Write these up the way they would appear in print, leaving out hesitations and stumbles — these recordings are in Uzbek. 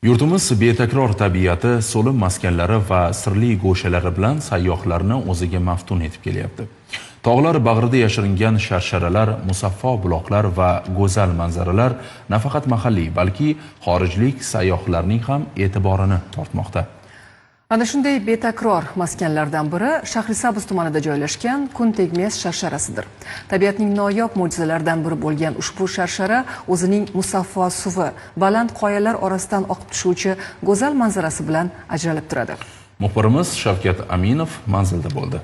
Yurtimiz betakror tabiati, so'lim maskanlari va sirli go'shalari bilan sayyohlarni o'ziga maftun etib kelyapti. Tog'lar bag'rida yashiringan sharsharalar, musaffo buloqlar va go'zal manzaralar nafaqat mahalliy, balki xorijlik sayyohlarning ham e'tiborini tortmoqda. Ana shunday betakror maskanlardan biri Shahrisabz tumanida joylashgan Kuntegmes sharsharasidir. Tabiatning noyob mo'jizalaridan biri bo'lgan ushbu sharshara o'zining musaffo suvi, baland qoyalar orasidan oqib tushuvchi go'zal manzarasi bilan ajralib turadi. Muxbirimiz Shavkat Aminov manzilda bo'ldi.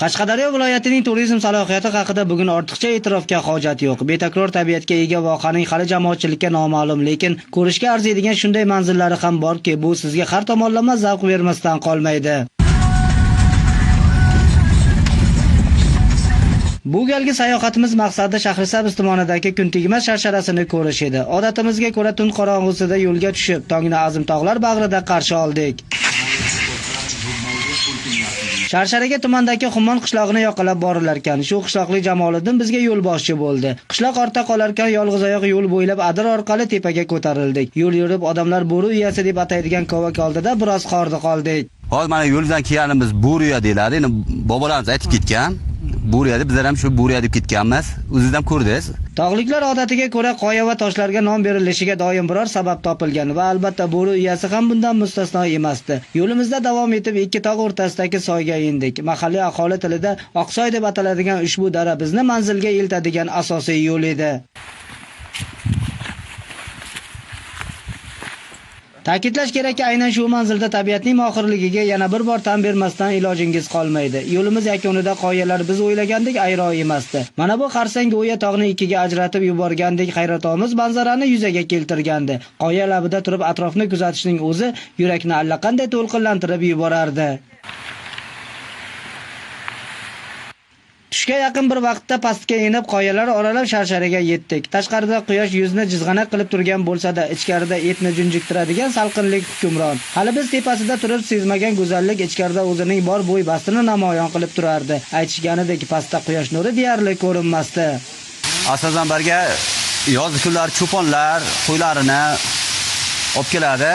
Qashqadaryo viloyatining turizm salohiyati haqida bugun ortiqcha e'tirofga hojat yo'q. Betakror tabiatga ega vohaning hali jamoatchilikka noma'lum, lekin ko'rishga arziydigan shunday manzillari ham borki, bu sizga har tomonlama zavq bermasdan qolmaydi. Bu galgi sayohatimiz maqsadi Shahrisabz tumanidagi Kuntegmes sharsharasini ko'rish edi. Odatimizga ko'ra tun qorong'usida yo'lga tushib, tongni azim tog'lar bag'rida qarshi oldik. Sharsharaga tumandagi Xummon qishlog'ini yoqalab borilar ekan. Shu qishloqlik Jamoliddin bizga yo'lboshchi bo'ldi. Qishloq ortda qolarkan yolg'izoyoq yo'l bo'ylab Adir orqali tepaga ko'tarildik. Yo'l yurib odamlar bo'ri uyasi deb ataydigan kovak oldida biroz xordi qoldik. Hozir mana yo'ldan kelganimiz bo'ri uya deyiladi. Endi bobolarimiz aytib ketgan. Bo'ri deb bizlar ham shu bo'ri deb ketganmiz. O'zingiz ham ko'rdingiz. Tog'liklar odatiga ko'ra qoya va toshlarga nom berilishiga doim biror sabab topilgan va albatta bo'ri uyasi ham bundan mustasno emasdi. Yo'limizda davom etib ikki tog' o'rtasidagi soyga indik. Mahalliy aholi tilida Oqsoy deb ataladigan ushbu dara bizni manzilga eltadigan asosiy yo'l edi. Ta'kidlash kerakki, aynan shu manzilda tabiatning mohirligiga yana bir bor tan bermasdan ilojingiz qolmaydi. Yo'limiz yakunida qoyalar biz o'ylagandek ayro emasdi. Mana bu qarsang go'yo tog'ni ikkiga ajratib yuborgandek hayratomuz manzarani yuzaga keltirgandi. Qoya labida turib atrofni kuzatishning o'zi yurakni allaqanday to'lqinlantirib yuborardi. Tushga yaqin bir vaqtda pastga inib qoyalar oralab sharsharaga yetdik. Tashqarida quyosh yuzni jizg'ana qilib turgan bo'lsa-da, ichkarida etni junjiktiradigan salqinlik hukmron. Hali biz tepasida turib sezmagan go'zallik ichkarida o'zining bor bo'y bastini namoyon qilib turardi. Aytishganidek pastda quyosh nuri deyarli ko'rinmasdi. Asosan barga yoz kunlari cho'ponlar qo'ylarini olib keladi,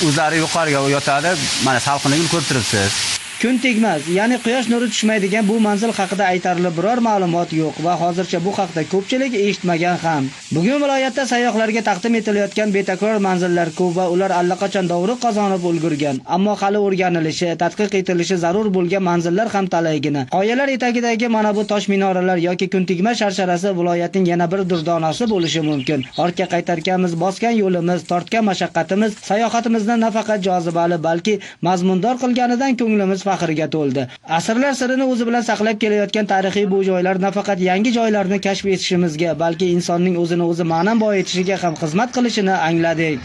o'zlari yuqoriga yotadi. Mana salqinlikni ko'rib turibsiz. Kuntegmes, ya'ni quyosh nuri tushmaydigan bu manzil haqida aytarli biror ma'lumot yo'q va hozircha bu haqda ko'pchilik eshitmagan ham. Bugun viloyatda sayyohlarga taqdim etilayotgan betakror manzillar ko'p va ular allaqachon dovruq qozonib ulgurgan. Ammo hali o'rganilishi, tadqiq etilishi zarur bo'lgan manzillar ham talaygina. Qoyalar etagidagi mana bu tosh minoralar yoki Kuntegmes sharsharasi viloyatning yana bir durdonasi bo'lishi mumkin. Ortga qaytarganmiz bosgan yo'limiz, tortgan mashaqqatimiz sayohatimizni nafaqat jozibali, balki mazmundor qilganidan ko'nglimiz faxrga to'ldi. Asrlar sirini o'zi bilan saqlab kelayotgan tarixiy bu joylar nafaqat yangi joylarni kashf etishimizga, balki insonning o'zini o'zi ma'nan boyitishiga ham xizmat qilishini angladik.